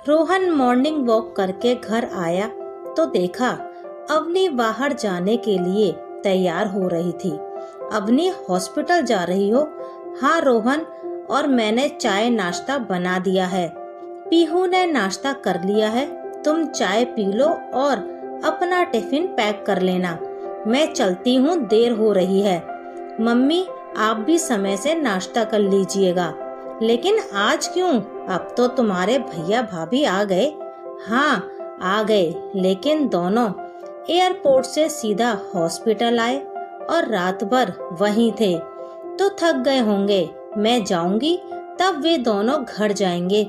Rohan morning walk करके घर आया तो देखा अवनी बाहर जाने के लिए तैयार हो रही थी। अवनी हॉस्पिटल जा रही हो? हाँ रोहन, और मैंने चाय नाश्ता बना दिया है। पीहू ने नाश्ता कर लिया है, तुम चाय पी लो और अपना टिफिन पैक कर लेना। मैं चलती हूँ, देर हो रही है। मम्मी आप भी समय से नाश्ता कर लीजिएगा। लेकिन आज क्यों? अब तो तुम्हारे भैया भाभी आ गए। हाँ आ गए, लेकिन दोनों एयरपोर्ट से सीधा हॉस्पिटल आए और रात भर वहीं थे तो थक गए होंगे। मैं जाऊंगी तब वे दोनों घर जाएंगे,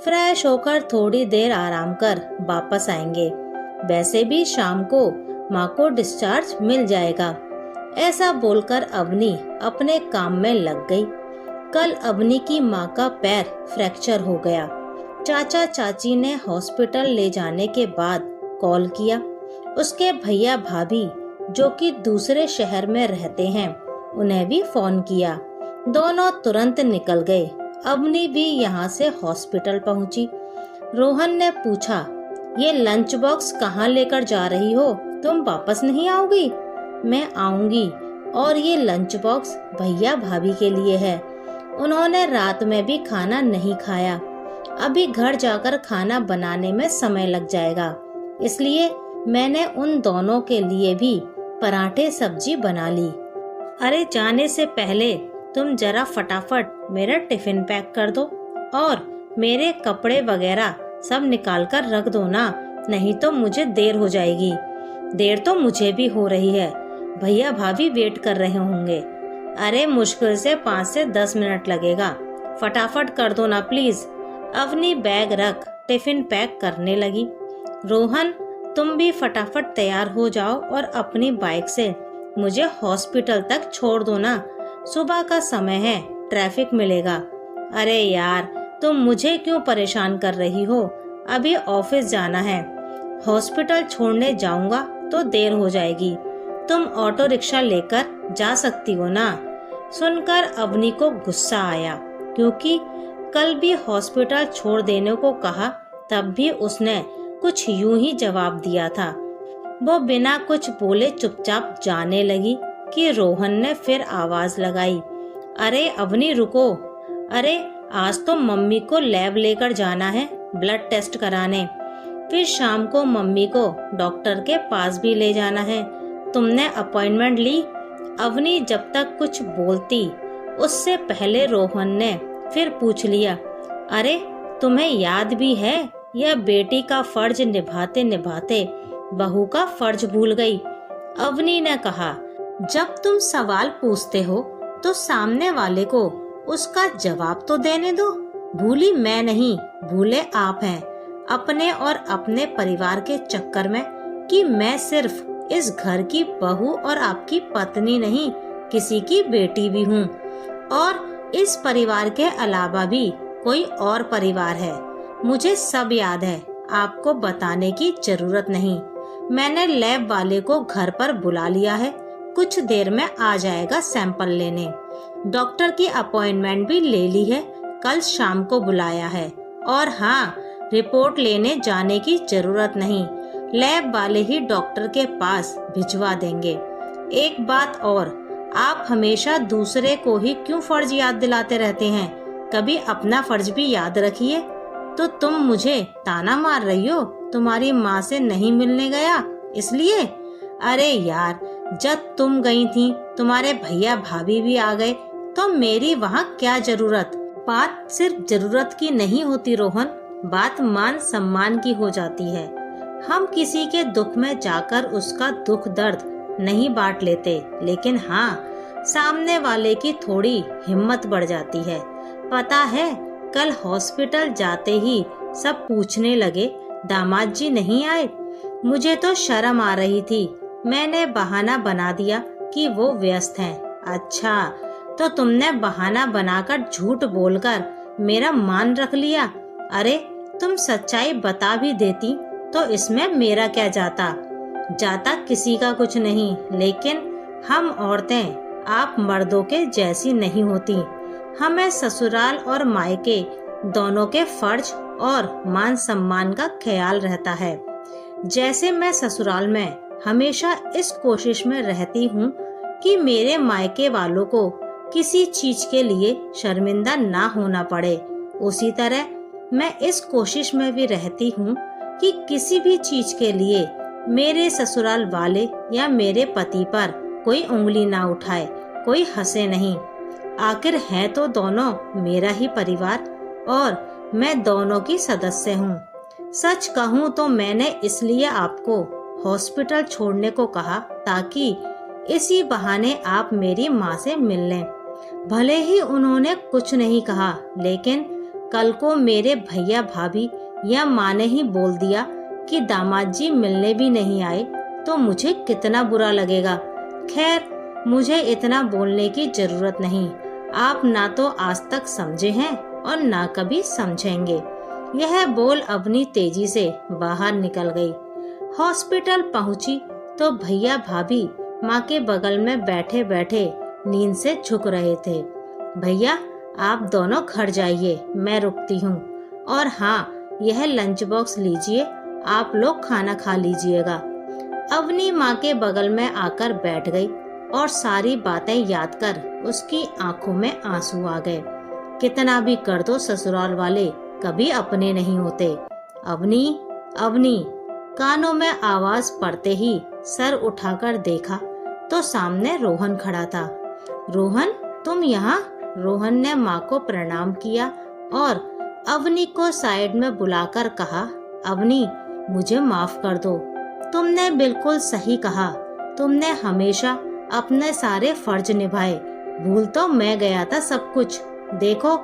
फ्रेश होकर थोड़ी देर आराम कर वापस आएंगे। वैसे भी शाम को माँ को डिस्चार्ज मिल जाएगा। ऐसा बोलकर अवनी अपने काम में लग गई। कल अवनी की माँ का पैर फ्रैक्चर हो गया। चाचा चाची ने हॉस्पिटल ले जाने के बाद कॉल किया। उसके भैया भाभी जो कि दूसरे शहर में रहते हैं, उन्हें भी फोन किया। दोनों तुरंत निकल गए। अवनी भी यहाँ से हॉस्पिटल पहुँची। रोहन ने पूछा, ये लंच बॉक्स कहाँ लेकर जा रही हो? तुम वापस नहीं आओगी? मैं आऊंगी, और ये लंच बॉक्स भैया भाभी के लिए है। उन्होंने रात में भी खाना नहीं खाया। अभी घर जाकर खाना बनाने में समय लग जाएगा, इसलिए मैंने उन दोनों के लिए भी पराठे सब्जी बना ली। अरे जाने से पहले तुम जरा फटाफट मेरा टिफिन पैक कर दो और मेरे कपड़े वगैरह सब निकाल कर रख दो ना, नहीं तो मुझे देर हो जाएगी। देर तो मुझे भी हो रही है, भैया भाभी वेट कर रहे होंगे। अरे मुश्किल से 5 से 10 मिनट लगेगा, फटाफट कर दो ना प्लीज। अवनी बैग रख टिफिन पैक करने लगी। रोहन तुम भी फटाफट तैयार हो जाओ और अपनी बाइक से मुझे हॉस्पिटल तक छोड़ दो ना, सुबह का समय है, ट्रैफिक मिलेगा। अरे यार तुम मुझे क्यों परेशान कर रही हो? अभी ऑफिस जाना है, हॉस्पिटल छोड़ने जाऊंगा तो देर हो जाएगी। तुम ऑटो रिक्शा लेकर जा सकती हो ना। सुनकर अवनी को गुस्सा आया, क्योंकि कल भी हॉस्पिटल छोड़ देने को कहा, तब भी उसने कुछ यूं ही जवाब दिया था। वो बिना कुछ बोले चुपचाप जाने लगी कि रोहन ने फिर आवाज लगाई, अरे अवनी रुको। अरे आज तो मम्मी को लैब लेकर जाना है ब्लड टेस्ट कराने, फिर शाम को मम्मी को डॉक्टर के पास भी ले जाना है। तुमने अपॉइंटमेंट ली? अवनी जब तक कुछ बोलती उससे पहले रोहन ने फिर पूछ लिया, अरे तुम्हें याद भी है, यह बेटी का फर्ज निभाते निभाते बहू का फर्ज भूल गई। अवनी ने कहा, जब तुम सवाल पूछते हो तो सामने वाले को उसका जवाब तो देने दो। भूली मैं नहीं, भूले आप हैं अपने और अपने परिवार के चक्कर में, कि मैं सिर्फ इस घर की बहू और आपकी पत्नी नहीं, किसी की बेटी भी हूँ, और इस परिवार के अलावा भी कोई और परिवार है। मुझे सब याद है, आपको बताने की जरूरत नहीं। मैंने लैब वाले को घर पर बुला लिया है, कुछ देर में आ जाएगा सैंपल लेने। डॉक्टर की अपॉइंटमेंट भी ले ली है, कल शाम को बुलाया है। और हाँ, रिपोर्ट लेने जाने की जरूरत नहीं, लैब वाले ही डॉक्टर के पास भिजवा देंगे। एक बात और, आप हमेशा दूसरे को ही क्यों फर्ज याद दिलाते रहते हैं? कभी अपना फर्ज भी याद रखिए। तो तुम मुझे ताना मार रही हो, तुम्हारी माँ से नहीं मिलने गया इसलिए? अरे यार, जब तुम गई थी तुम्हारे भैया भाभी भी आ गए, तो मेरी वहाँ क्या जरूरत? बात सिर्फ जरूरत की नहीं होती रोहन, बात मान सम्मान की हो जाती है। हम किसी के दुख में जाकर उसका दुख दर्द नहीं बांट लेते, लेकिन हाँ, सामने वाले की थोड़ी हिम्मत बढ़ जाती है। पता है, कल हॉस्पिटल जाते ही सब पूछने लगे, दामाद जी नहीं आए? मुझे तो शर्म आ रही थी, मैंने बहाना बना दिया कि वो व्यस्त हैं। अच्छा, तो तुमने बहाना बनाकर झूठ बोलकर मेरा मान रख लिया। अरे तुम सच्चाई बता भी देती तो इसमें मेरा क्या जाता? जाता किसी का कुछ नहीं, लेकिन हम औरतें आप मर्दों के जैसी नहीं होती। हमें ससुराल और मायके दोनों के फर्ज और मान सम्मान का ख्याल रहता है। जैसे मैं ससुराल में हमेशा इस कोशिश में रहती हूँ कि मेरे मायके वालों को किसी चीज के लिए शर्मिंदा ना होना पड़े, उसी तरह मैं इस कोशिश में भी रहती हूँ कि किसी भी चीज के लिए मेरे ससुराल वाले या मेरे पति पर कोई उंगली ना उठाए, कोई हंसे नहीं। आखिर है तो दोनों मेरा ही परिवार और मैं दोनों की सदस्य हूँ। सच कहूँ तो मैंने इसलिए आपको हॉस्पिटल छोड़ने को कहा ताकि इसी बहाने आप मेरी माँ से मिल लें। भले ही उन्होंने कुछ नहीं कहा, लेकिन कल को मेरे भैया भाभी या माँ ने ही बोल दिया कि दामाद जी मिलने भी नहीं आए तो मुझे कितना बुरा लगेगा। खैर, मुझे इतना बोलने की जरूरत नहीं। आप ना तो आज तक समझे हैं और ना कभी समझेंगे। यह बोल अवनी तेजी से बाहर निकल गई। हॉस्पिटल पहुंची तो भैया भाभी माँ के बगल में बैठे बैठे नींद से झुक रहे थे। भैया, आप दोनों घर जाइए, मैं रुकती हूँ। और हाँ, यह लंच बॉक्स लीजिए, आप लोग खाना खा लीजिएगा। अवनी माँ के बगल में आकर बैठ गई और सारी बातें याद कर उसकी आंखों में आंसू आ गए। कितना भी कर दो, ससुराल वाले कभी अपने नहीं होते। अवनी, अवनी, कानों में आवाज पड़ते ही सर उठाकर देखा तो सामने रोहन खड़ा था। रोहन, तुम यहाँ? रोहन ने माँ को प्रणाम किया और अवनी को साइड में बुलाकर कहा, अवनी, मुझे माफ कर दो। तुमने बिल्कुल सही कहा। तुमने हमेशा अपने सारे फर्ज निभाए। भूल तो मैं गया था सब कुछ। देखो,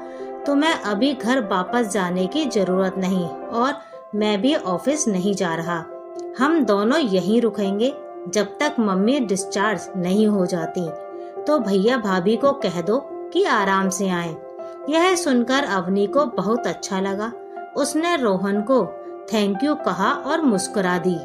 तुम्हें अभी घर वापस जाने की जरूरत नहीं और मैं भी ऑफिस नहीं जा रहा। हम दोनों यहीं रुकेंगे जब तक मम्मी डिस्चार्ज नहीं हो जाती। तो भैया भाभी को कह दो कि आराम से आएं। यह सुनकर अवनी को बहुत अच्छा लगा। उसने रोहन को थैंक यू कहा और मुस्कुरा दी।